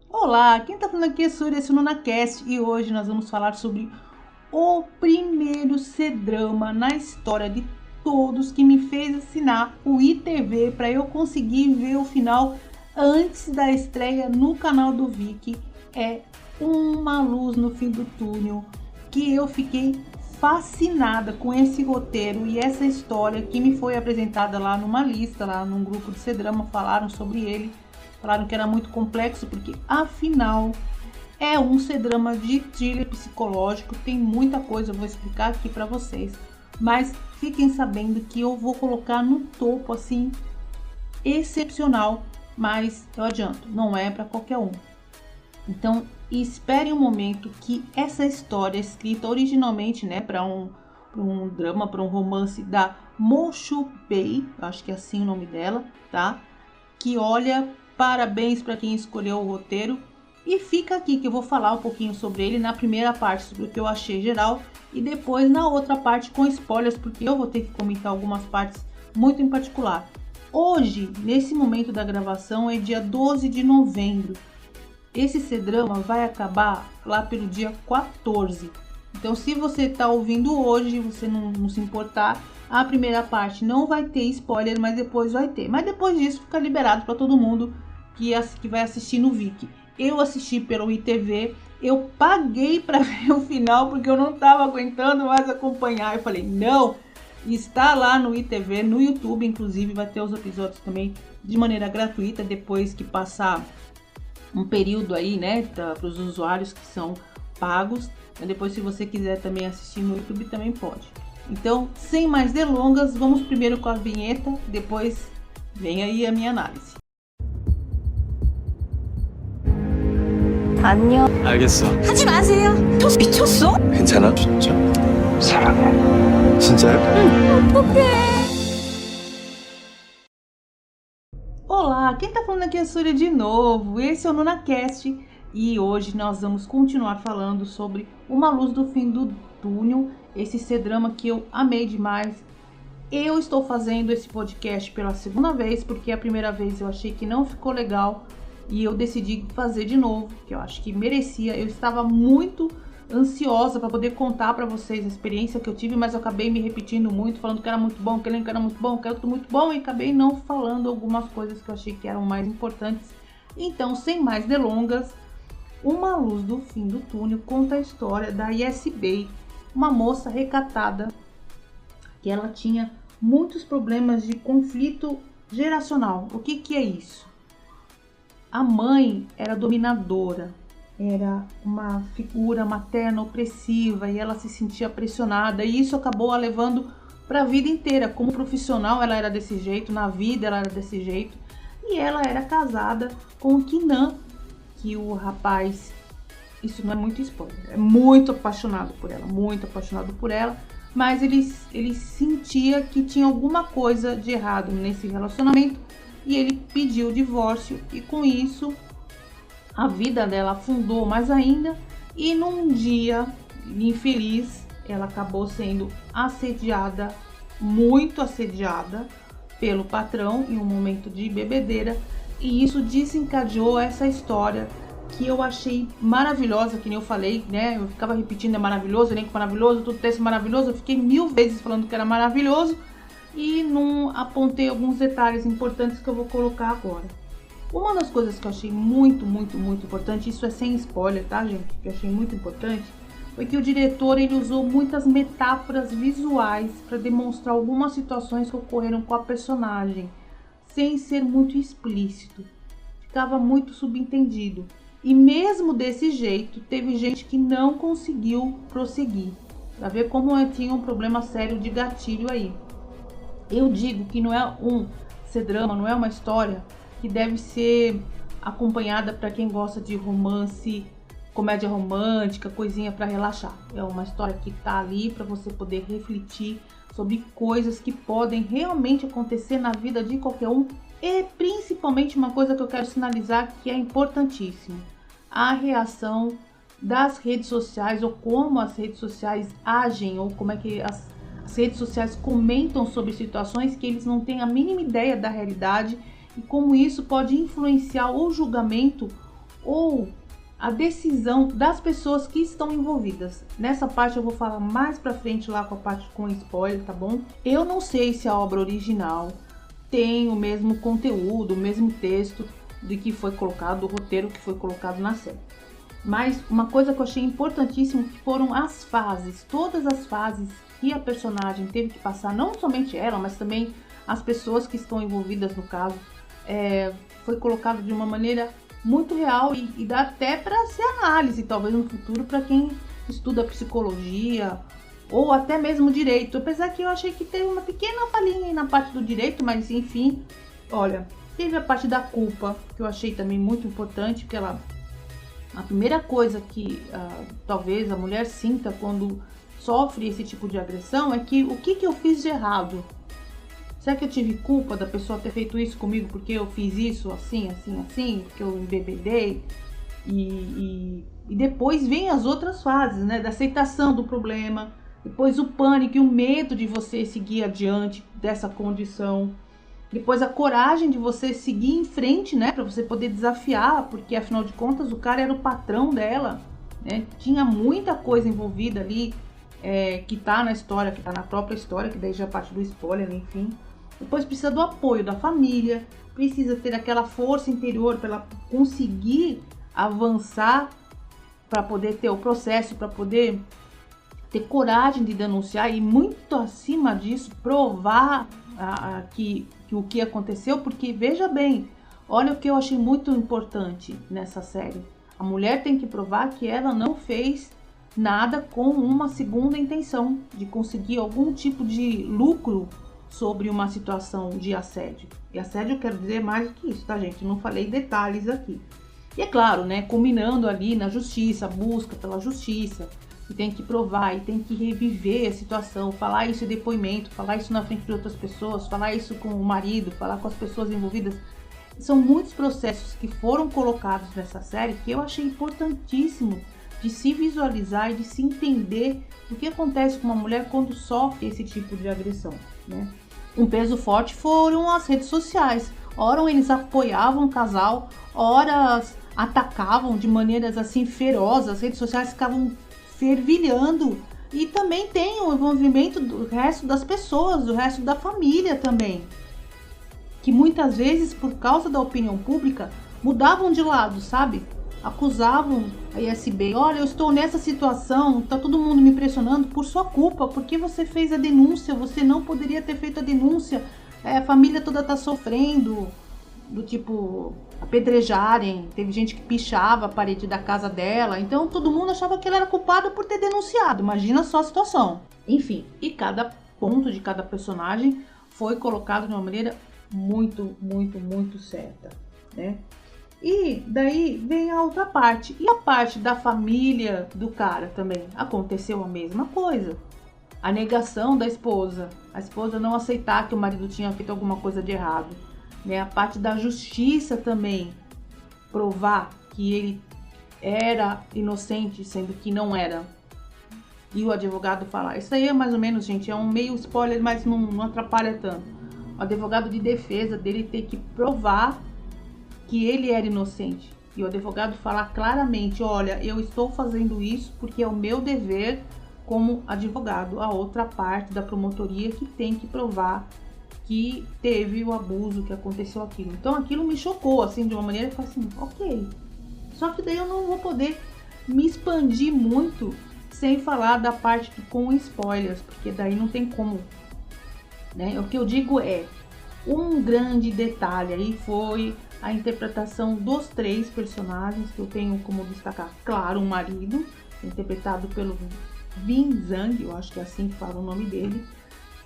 Olá, quem tá falando aqui é Surya, esse é o NunaCast e hoje nós vamos falar sobre o primeiro C-drama na história de todos que me fez assinar o ITV para eu conseguir ver o final antes da estreia no canal do Viki. É Uma Luz no Fim do Túnel, que eu fiquei fascinada com esse roteiro e essa história que me foi apresentada lá numa lista, lá num grupo de C-drama, falaram sobre ele. Falaram que era muito complexo porque, afinal, é um C-drama de thriller psicológico. Tem muita coisa, eu vou explicar aqui para vocês. Mas fiquem sabendo que eu vou colocar no topo, assim, excepcional. Mas eu adianto, não é para qualquer um. Então, esperem um momento que essa história, escrita originalmente, né, para um drama, para um romance da Mo Shu-bae, acho que é assim o nome dela, tá? Que olha, parabéns para quem escolheu o roteiro. E fica aqui que eu vou falar um pouquinho sobre ele na primeira parte, sobre o que eu achei geral, e depois na outra parte com spoilers, porque eu vou ter que comentar algumas partes muito em particular. Hoje, nesse momento da gravação, é dia 12 de novembro. Esse C-drama vai acabar lá pelo dia 14. Então, se você está ouvindo hoje, você não se importar, a primeira parte não vai ter spoiler, mas depois vai ter. Mas depois disso fica liberado para todo mundo que vai assistir no Viki. Eu assisti pelo ITV, eu paguei para ver o final porque eu não estava aguentando mais acompanhar. Eu falei, não, está lá no ITV, no YouTube, inclusive vai ter os episódios também de maneira gratuita depois que passar um período aí, né, para os usuários que são pagos. Depois, se você quiser também assistir no YouTube, também pode. Então, sem mais delongas, vamos primeiro com a vinheta, depois vem aí a minha análise. 안녕. 알겠어. 하지 마세요. 미쳤어? 괜찮아? 진짜? 사랑해. 진짜요? 어떡해. Olá, quem tá falando aqui é a Surya de novo. Esse é o NunaCast e hoje nós vamos continuar falando sobre Uma Luz do Fim do Túnel, esse C-drama que eu amei demais. Eu estou fazendo esse podcast pela segunda vez, porque a primeira vez eu achei que não ficou legal e eu decidi fazer de novo, que eu acho que merecia. Eu estava muito ansiosa para poder contar para vocês a experiência que eu tive, mas eu acabei me repetindo muito, falando que era muito bom, que era muito bom, que era tudo muito bom, e acabei não falando algumas coisas que eu achei que eram mais importantes. Então, sem mais delongas, Uma Luz do Fim do Túnel conta a história da Yes-bae, uma moça recatada que ela tinha muitos problemas de conflito geracional. O que é isso? A mãe era dominadora, era uma figura materna opressiva e ela se sentia pressionada, e isso acabou a levando para a vida inteira. Como profissional ela era desse jeito, na vida ela era desse jeito, e ela era casada com o Kinan, que o rapaz, isso não é muito spoiler, é muito apaixonado por ela, mas ele sentia que tinha alguma coisa de errado nesse relacionamento e ele pediu o divórcio, e com isso a vida dela afundou mais ainda, e num dia infeliz ela acabou sendo assediada, muito assediada pelo patrão em um momento de bebedeira, e isso desencadeou essa história que eu achei maravilhosa, que nem eu falei, né? Eu ficava repetindo é maravilhoso, elenco maravilhoso, tudo texto maravilhoso, eu fiquei 1000 vezes falando que era maravilhoso e não apontei alguns detalhes importantes que eu vou colocar agora. Uma das coisas que eu achei muito importante, isso é sem spoiler, tá, gente? Que eu achei muito importante, foi que o diretor ele usou muitas metáforas visuais para demonstrar algumas situações que ocorreram com a personagem, sem ser muito explícito. Ficava muito subentendido. E mesmo desse jeito, teve gente que não conseguiu prosseguir. Pra ver como eu tinha um problema sério de gatilho aí. Eu digo que não é um C-drama, não é uma história que deve ser acompanhada para quem gosta de romance, comédia romântica, coisinha para relaxar. É uma história que tá ali para você poder refletir sobre coisas que podem realmente acontecer na vida de qualquer um, e principalmente uma coisa que eu quero sinalizar que é importantíssimo: a reação das redes sociais, ou como as redes sociais agem, ou como é que as redes sociais comentam sobre situações que eles não têm a mínima ideia da realidade, e como isso pode influenciar o julgamento ou a decisão das pessoas que estão envolvidas. Nessa parte eu vou falar mais pra frente lá com a parte com spoiler, tá bom? Eu não sei se a obra original tem o mesmo conteúdo, o mesmo texto de que foi colocado, o roteiro que foi colocado na série. Mas uma coisa que eu achei importantíssimo foram as fases, todas as fases que a personagem teve que passar, não somente ela, mas também as pessoas que estão envolvidas no caso, foi colocado de uma maneira muito real e dá até para ser análise, talvez no futuro, para quem estuda psicologia ou até mesmo direito. Apesar que eu achei que teve uma pequena falhinha aí na parte do direito, mas enfim, olha, teve a parte da culpa, que eu achei também muito importante, porque a primeira coisa que talvez a mulher sinta quando sofre esse tipo de agressão é que o que eu fiz de errado? Será que eu tive culpa da pessoa ter feito isso comigo porque eu fiz isso assim, assim, assim, porque eu embebedei? E depois vem as outras fases, né? Da aceitação do problema, depois o pânico e o medo de você seguir adiante dessa condição, depois a coragem de você seguir em frente, né? Para você poder desafiar, porque afinal de contas o cara era o patrão dela, né? Tinha muita coisa envolvida ali, que tá na história, que tá na própria história, que daí já parte do spoiler, enfim. Depois precisa do apoio da família, precisa ter aquela força interior para ela conseguir avançar, para poder ter o processo, para poder ter coragem de denunciar e muito acima disso provar que o que aconteceu, porque veja bem, olha o que eu achei muito importante nessa série. A mulher tem que provar que ela não fez nada com uma segunda intenção de conseguir algum tipo de lucro sobre uma situação de assédio. E assédio eu quero dizer mais do que isso, tá, gente? Não falei detalhes aqui. E é claro, né, culminando ali na justiça, a busca pela justiça, e tem que provar, e tem que reviver a situação, falar isso em depoimento, falar isso na frente de outras pessoas, falar isso com o marido, falar com as pessoas envolvidas. São muitos processos que foram colocados nessa série que eu achei importantíssimo de se visualizar e de se entender o que acontece com uma mulher quando sofre esse tipo de agressão, né? Um peso forte foram as redes sociais. Ora eles apoiavam o casal, ora atacavam de maneiras assim ferozes, as redes sociais ficavam fervilhando. E também tem o envolvimento do resto das pessoas, do resto da família também, que muitas vezes, por causa da opinião pública, mudavam de lado, sabe? Acusavam a ISB, olha, eu estou nessa situação, tá todo mundo me pressionando por sua culpa, porque você fez a denúncia, você não poderia ter feito a denúncia, a família toda tá sofrendo, do tipo, apedrejarem, teve gente que pichava a parede da casa dela, então todo mundo achava que ela era culpada por ter denunciado, imagina só a situação. Enfim, e cada ponto de cada personagem foi colocado de uma maneira muito, muito, muito certa, né? E daí vem a outra parte. E a parte da família do cara também. Aconteceu a mesma coisa. A negação da esposa. A esposa não aceitar que o marido tinha feito alguma coisa de errado, né? A parte da justiça também. Provar que ele era inocente, sendo que não era. E o advogado falar. Isso aí é mais ou menos, gente, é um meio spoiler, mas não atrapalha tanto. O advogado de defesa dele ter que provar que ele era inocente. E o advogado falar claramente, olha, eu estou fazendo isso porque é o meu dever como advogado. A outra parte da promotoria que tem que provar que teve o abuso, que aconteceu aquilo. Então aquilo me chocou, assim, de uma maneira que eu falei assim, ok. Só que daí eu não vou poder me expandir muito sem falar da parte com spoilers, porque daí não tem como, né? O que eu digo é, um grande detalhe aí foi a interpretação dos três personagens, que eu tenho como destacar, claro, o marido, interpretado pelo Vin Zhang, eu acho que é assim que fala o nome dele.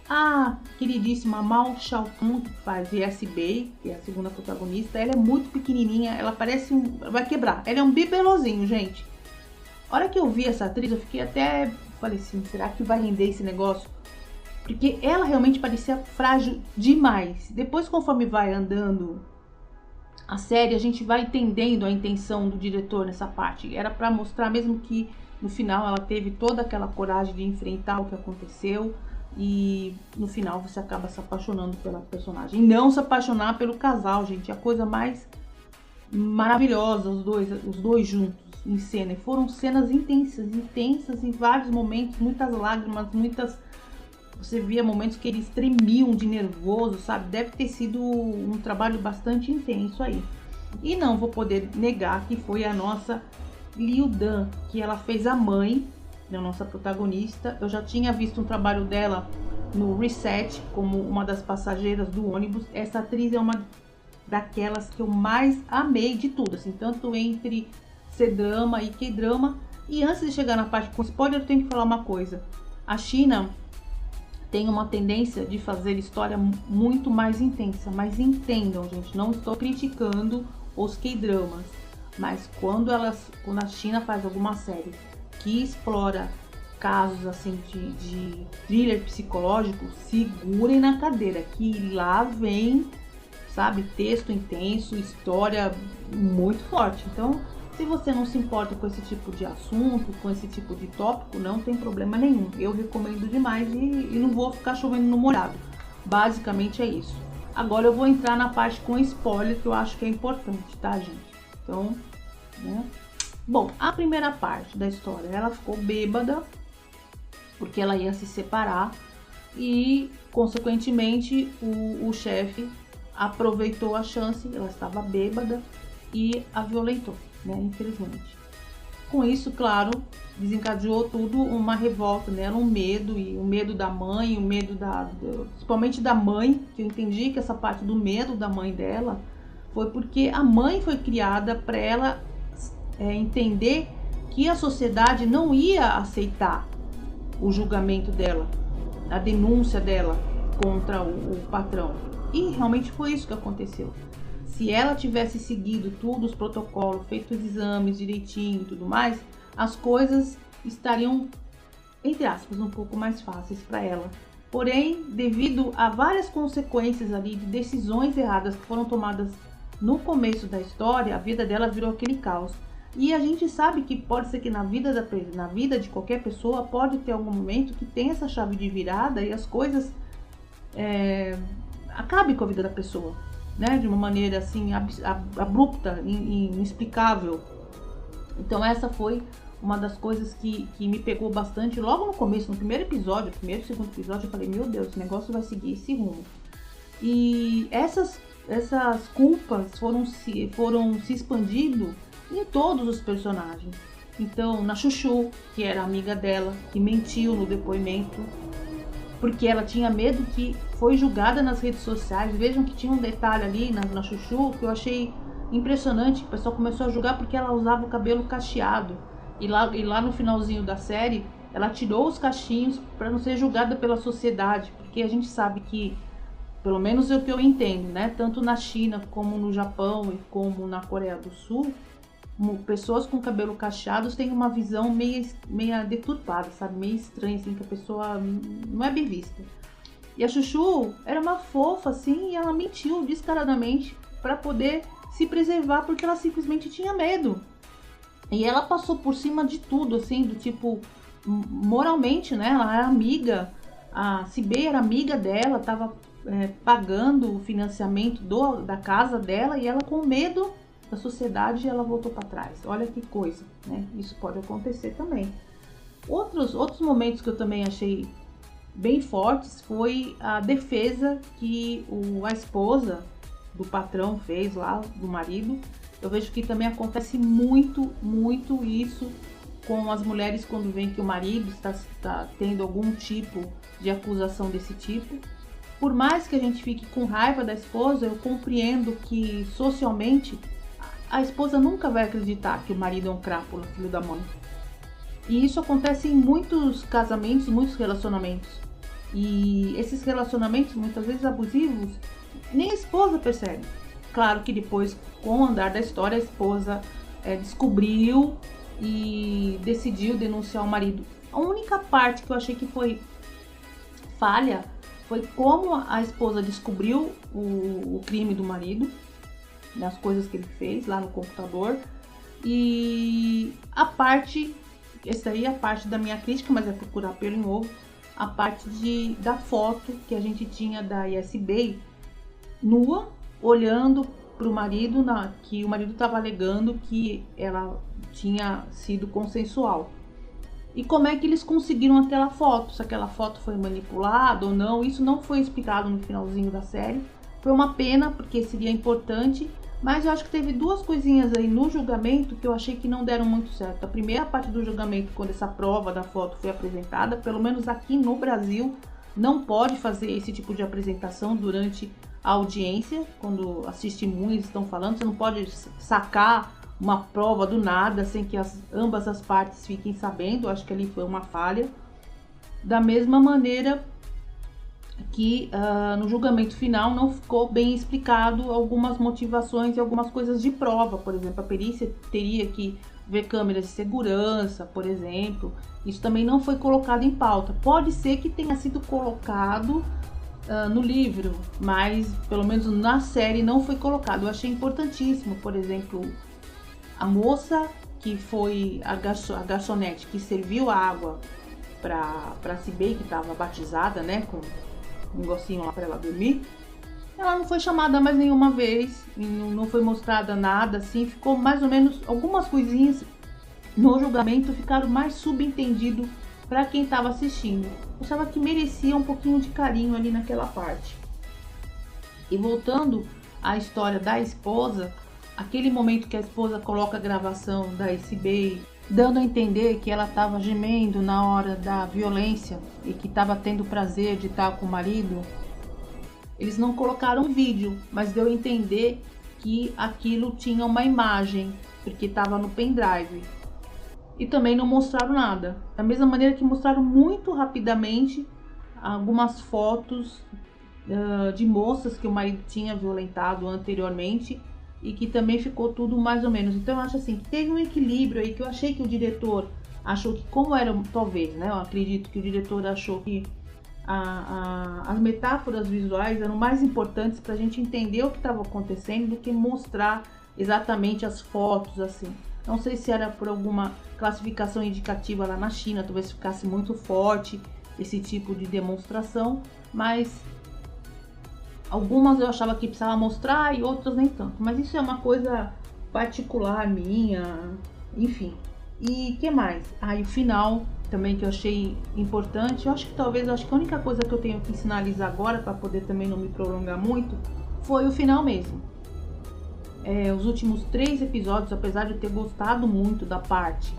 A queridíssima Mao Xiaotun, que faz ISB, que é a segunda protagonista. Ela é muito pequenininha, ela parece vai quebrar. Ela é um bibelozinho, gente. A hora que eu vi essa atriz, eu fiquei até, falei assim, será que vai render esse negócio? Porque ela realmente parecia frágil demais. Depois, conforme vai andando a série, a gente vai entendendo a intenção do diretor nessa parte. Era para mostrar mesmo que no final ela teve toda aquela coragem de enfrentar o que aconteceu. E no final você acaba se apaixonando pela personagem. E não se apaixonar pelo casal, gente. É a coisa mais maravilhosa, os dois juntos em cena. E foram cenas intensas em vários momentos, muitas lágrimas, você via momentos que eles tremiam de nervoso, sabe? Deve ter sido um trabalho bastante intenso aí. E não vou poder negar que foi a nossa Liu Dan, que ela fez a mãe da nossa protagonista. Eu já tinha visto um trabalho dela no Reset, como uma das passageiras do ônibus. Essa atriz é uma daquelas que eu mais amei de tudo, assim, tanto entre C-drama e K-drama. E antes de chegar na parte com spoiler, eu tenho que falar uma coisa. A China tem uma tendência de fazer história muito mais intensa, mas entendam, gente, não estou criticando os K-dramas, mas quando a China faz alguma série que explora casos assim de thriller psicológico, segurem na cadeira, que lá vem, sabe, texto intenso, história muito forte. Então, se você não se importa com esse tipo de assunto, com esse tipo de tópico, não tem problema nenhum. Eu recomendo demais e não vou ficar chovendo no molhado. Basicamente é isso. Agora eu vou entrar na parte com spoiler, que eu acho que é importante, tá, gente? Então, né? Bom, a primeira parte da história, ela ficou bêbada, porque ela ia se separar e, consequentemente, o chefe aproveitou a chance, ela estava bêbada e a violentou, né, infelizmente. Com isso, claro, desencadeou tudo uma revolta nela, um medo, e o medo da mãe, o medo principalmente da mãe, que eu entendi que essa parte do medo da mãe dela foi porque a mãe foi criada para ela entender que a sociedade não ia aceitar o julgamento dela, a denúncia dela contra o patrão. E realmente foi isso que aconteceu. Se ela tivesse seguido tudo, os protocolos, feito os exames direitinho e tudo mais, as coisas estariam, entre aspas, um pouco mais fáceis para ela. Porém, devido a várias consequências ali de decisões erradas que foram tomadas no começo da história, a vida dela virou aquele caos. E a gente sabe que pode ser que na vida de qualquer pessoa pode ter algum momento que tem essa chave de virada e as coisas acabem com a vida da pessoa, né? De uma maneira assim abrupta, inexplicável. Então essa foi uma das coisas que me pegou bastante logo no começo, no primeiro e segundo episódio, eu falei, meu Deus, esse negócio vai seguir esse rumo. E essas culpas foram se expandindo em todos os personagens. Então, na Chuchu, que era amiga dela, que mentiu no depoimento, porque ela tinha medo, que foi julgada nas redes sociais. Vejam que tinha um detalhe ali na Chuchu que eu achei impressionante. O pessoal começou a julgar porque ela usava o cabelo cacheado. E lá no finalzinho da série, ela tirou os cachinhos para não ser julgada pela sociedade. Porque a gente sabe que, pelo menos é o que eu entendo, né? Tanto na China, como no Japão e como na Coreia do Sul, pessoas com cabelo cacheados têm uma visão meio deturpada, sabe? Meio estranha, assim, que a pessoa não é bem vista. E a Chuchu era uma fofa, assim, e ela mentiu descaradamente para poder se preservar, porque ela simplesmente tinha medo. E ela passou por cima de tudo, assim, do tipo, moralmente, né? Ela era amiga, a Cibei era amiga dela, tava pagando o financiamento da casa dela, e ela, com medo da sociedade, ela voltou para trás. Olha que coisa, né? Isso pode acontecer também. Outros momentos que eu também achei bem fortes foi a defesa que a esposa do patrão fez lá, do marido. Eu vejo que também acontece muito isso com as mulheres quando vem que o marido está tendo algum tipo de acusação desse tipo. Por mais que a gente fique com raiva da esposa, eu compreendo que socialmente a esposa nunca vai acreditar que o marido é um crápula, filho da mãe. E isso acontece em muitos casamentos, muitos relacionamentos. E esses relacionamentos, muitas vezes abusivos, nem a esposa percebe. Claro que depois, com o andar da história, a esposa descobriu e decidiu denunciar o marido. A única parte que eu achei que foi falha foi como a esposa descobriu o crime do marido, nas coisas que ele fez lá no computador. E essa aí é a parte da minha crítica, mas é procurar pelo em ovo, a parte da foto que a gente tinha da Yes Bay nua, olhando pro marido que o marido estava alegando que ela tinha sido consensual. E como é que eles conseguiram aquela foto? Se aquela foto foi manipulada ou não, isso não foi explicado no finalzinho da série. Foi uma pena, porque seria importante, mas eu acho que teve duas coisinhas aí no julgamento que eu achei que não deram muito certo. A primeira parte do julgamento, quando essa prova da foto foi apresentada, pelo menos aqui no Brasil, não pode fazer esse tipo de apresentação durante a audiência, quando as testemunhas estão falando, você não pode sacar uma prova do nada sem que ambas as partes fiquem sabendo. Acho que ali foi uma falha. Da mesma maneira que no julgamento final não ficou bem explicado algumas motivações e algumas coisas de prova. Por exemplo, a perícia teria que ver câmeras de segurança, por exemplo. Isso também não foi colocado em pauta. Pode ser que tenha sido colocado no livro, mas pelo menos na série não foi colocado. Eu achei importantíssimo, por exemplo, a moça que foi a garçonete que serviu a água para Cibele, que estava batizada, né, com um negocinho lá para ela dormir. Ela não foi chamada mais nenhuma vez, não foi mostrada nada, assim, ficou mais ou menos, algumas coisinhas no julgamento ficaram mais subentendido para quem estava assistindo. Eu achava que merecia um pouquinho de carinho ali naquela parte. E voltando à história da esposa, aquele momento que a esposa coloca a gravação da SBA, dando a entender que ela estava gemendo na hora da violência e que estava tendo prazer de estar com o marido, eles não colocaram vídeo, mas deu a entender que aquilo tinha uma imagem, porque estava no pendrive. E também não mostraram nada. Da mesma maneira que mostraram muito rapidamente algumas fotos de moças que o marido tinha violentado anteriormente e que também ficou tudo mais ou menos. Então eu acho assim, que teve um equilíbrio aí que eu achei que o diretor achou que, como era, talvez, né? Eu acredito que o diretor achou que as metáforas visuais eram mais importantes para a gente entender o que estava acontecendo do que mostrar exatamente as fotos assim. Não sei se era por alguma classificação indicativa lá na China, talvez ficasse muito forte esse tipo de demonstração, mas algumas eu achava que precisava mostrar e outras nem tanto. Mas isso é uma coisa particular minha, enfim. E que mais? E o final também que eu achei importante. Eu acho que a única coisa que eu tenho que sinalizar agora, para poder também não me prolongar muito, foi o final mesmo. Os últimos 3 episódios, apesar de eu ter gostado muito da parte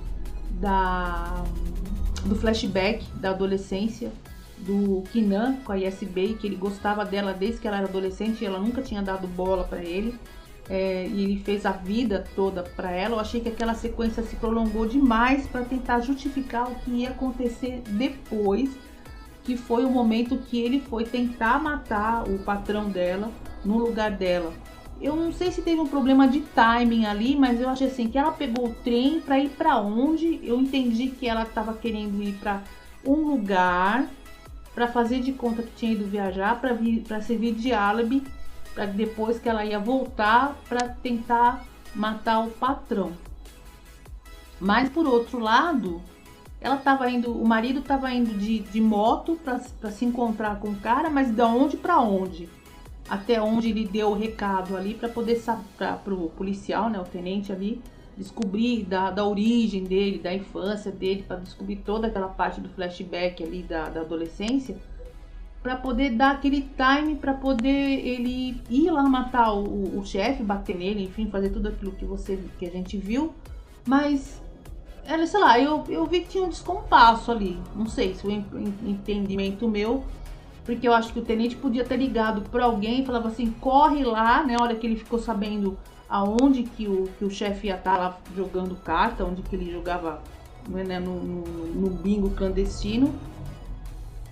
do flashback da adolescência do Keenan com a Yesibei, que ele gostava dela desde que ela era adolescente e ela nunca tinha dado bola para ele, e ele fez a vida toda para ela. Eu achei que aquela sequência se prolongou demais para tentar justificar o que ia acontecer depois, que foi o momento que ele foi tentar matar o patrão dela no lugar dela. Eu não sei se teve um problema de timing ali, mas eu achei assim que ela pegou o trem para ir para onde? Eu entendi que ela estava querendo ir para um lugar para fazer de conta que tinha ido viajar, para servir de álibi, para depois que ela ia voltar para tentar matar o patrão. Mas por outro lado, o marido estava indo de moto para se encontrar com o cara, mas de onde para onde? Até onde ele deu o recado ali para poder para o policial, né, o tenente ali, descobrir da origem dele, da infância dele, para descobrir toda aquela parte do flashback ali da adolescência, para poder dar aquele time para poder ele ir lá matar o chefe, bater nele, enfim, fazer tudo aquilo que a gente viu. Mas ela, sei lá, eu vi que tinha um descompasso ali. Não sei se o entendimento meu, porque eu acho que o tenente podia ter ligado para alguém e falava assim, corre lá, né? A hora que ele ficou sabendo aonde que o chefe ia estar lá jogando carta, onde que ele jogava, né, no bingo clandestino.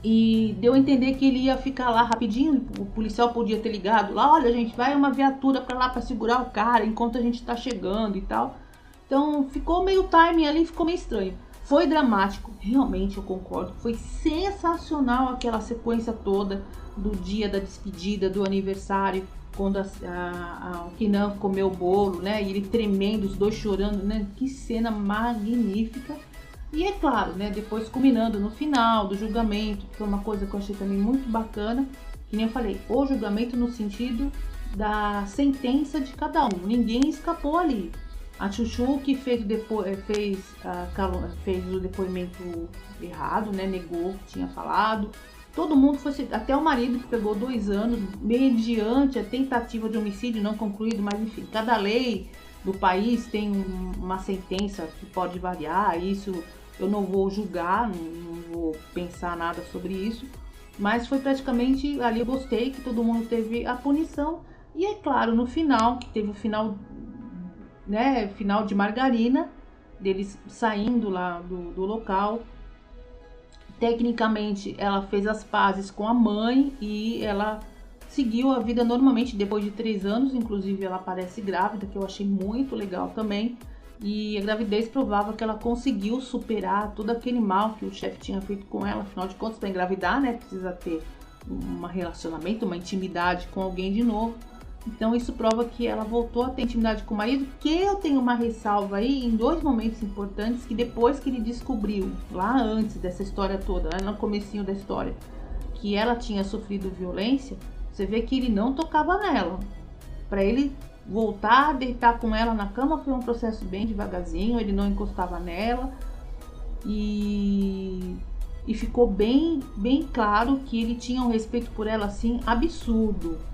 E deu a entender que ele ia ficar lá rapidinho. O policial podia ter ligado lá, olha gente, vai uma viatura para lá para segurar o cara enquanto a gente tá chegando e tal. Então ficou meio timing ali, ficou meio estranho. Foi dramático, realmente eu concordo. Foi sensacional aquela sequência toda do dia da despedida, do aniversário, quando o Keenan comeu o bolo, né? E ele tremendo, os dois chorando, né? Que cena magnífica. E é claro, né? Depois culminando no final do julgamento, que foi uma coisa que eu achei também muito bacana. Que nem eu falei, o julgamento no sentido da sentença de cada um. Ninguém escapou ali. A Chuchu, que fez o depoimento errado, né? Negou que tinha falado. Todo mundo foi, até o marido, que pegou 2 anos, mediante a tentativa de homicídio não concluído, mas enfim, cada lei do país tem uma sentença que pode variar. Isso eu não vou julgar, não vou pensar nada sobre isso, mas foi praticamente ali. Eu gostei que todo mundo teve a punição. E é claro, no final, que teve o final, né, final de margarina, deles saindo lá do local. Tecnicamente, ela fez as pazes com a mãe e ela seguiu a vida normalmente depois de 3 anos. Inclusive, ela aparece grávida, que eu achei muito legal também. E a gravidez provava que ela conseguiu superar todo aquele mal que o chefe tinha feito com ela. Afinal de contas, para engravidar, né, precisa ter um relacionamento, uma intimidade com alguém de novo. Então isso prova que ela voltou a ter intimidade com o marido, que eu tenho uma ressalva aí em 2 momentos importantes, que depois que ele descobriu, lá antes dessa história toda, lá no comecinho da história, que ela tinha sofrido violência, você vê que ele não tocava nela. Para ele voltar a deitar com ela na cama foi um processo bem devagarzinho, ele não encostava nela e ficou bem claro que ele tinha um respeito por ela assim absurdo.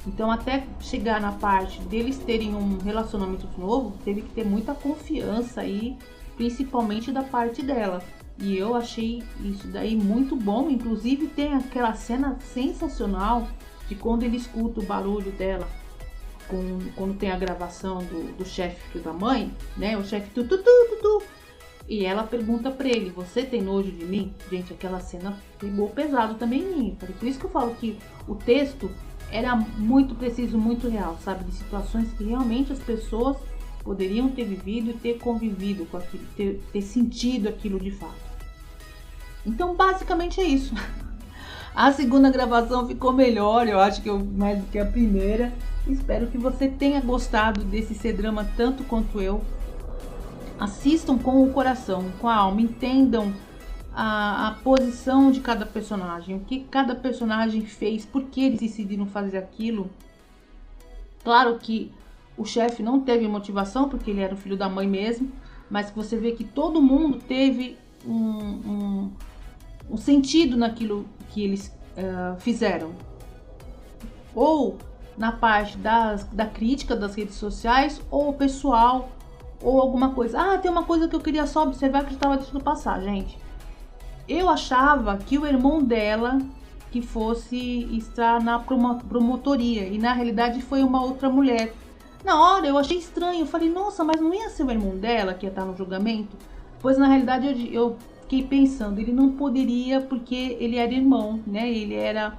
Então, até chegar na parte deles terem um relacionamento novo, teve que ter muita confiança aí, principalmente da parte dela. E eu achei isso daí muito bom. Inclusive, tem aquela cena sensacional de quando ele escuta o barulho dela, quando tem a gravação do chefe da mãe, né? O chefe tu. E ela pergunta pra ele: você tem nojo de mim? Gente, aquela cena pegou pesado também em mim. Por isso que eu falo que o texto era muito preciso, muito real, sabe? De situações que realmente as pessoas poderiam ter vivido e ter convivido com aquilo, ter sentido aquilo de fato. Então, basicamente é isso. A segunda gravação ficou melhor, eu acho que mais do que a primeira. Espero que você tenha gostado desse C-drama tanto quanto eu. Assistam com o coração, com a alma, entendam a posição de cada personagem, o que cada personagem fez, por que eles decidiram fazer aquilo. Claro que o chefe não teve motivação, porque ele era o filho da mãe mesmo, mas que você vê que todo mundo teve um sentido naquilo que eles fizeram. Ou na parte da crítica das redes sociais, ou pessoal, ou alguma coisa. Tem uma coisa que eu queria só observar que eu estava deixando passar, gente. Eu achava que o irmão dela que fosse estar na promotoria, e na realidade foi uma outra mulher. Na hora eu achei estranho, eu falei, nossa, mas não ia ser o irmão dela que ia estar no julgamento? Pois na realidade eu fiquei pensando, ele não poderia, porque ele era irmão, né? Ele era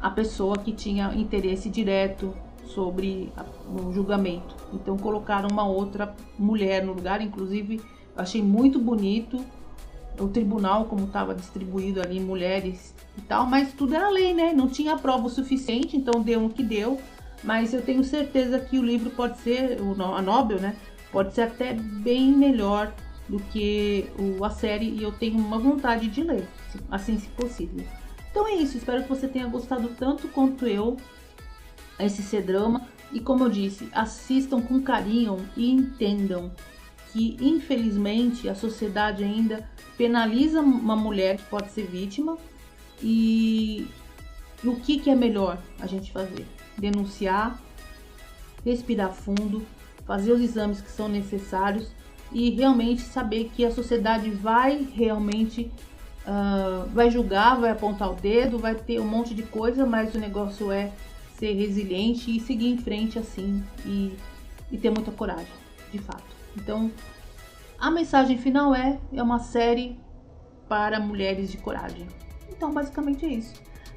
a pessoa que tinha interesse direto sobre o julgamento. Então colocaram uma outra mulher no lugar. Inclusive eu achei muito bonito o tribunal, como estava distribuído ali, mulheres e tal, mas tudo era lei, né? Não tinha prova o suficiente, então deu o que deu. Mas eu tenho certeza que o livro pode ser, a Nobel, né? Pode ser até bem melhor do que a série, e eu tenho uma vontade de ler, assim, se possível. Então é isso, espero que você tenha gostado tanto quanto eu esse C-drama. E como eu disse, assistam com carinho e entendam que, infelizmente, a sociedade ainda penaliza uma mulher que pode ser vítima. E o que é melhor a gente fazer? Denunciar, respirar fundo, fazer os exames que são necessários e realmente saber que a sociedade vai realmente vai julgar, vai apontar o dedo, vai ter um monte de coisa, mas o negócio é ser resiliente e seguir em frente assim e ter muita coragem, de fato. Então, a mensagem final é uma série para mulheres de coragem. Então, basicamente é isso.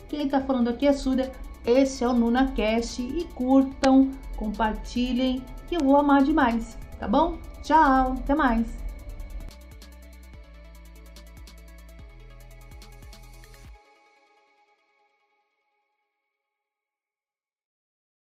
Quem tá falando aqui é a Súria, esse é o NunaCast, e curtam, compartilhem, que eu vou amar demais, tá bom? Tchau, até mais!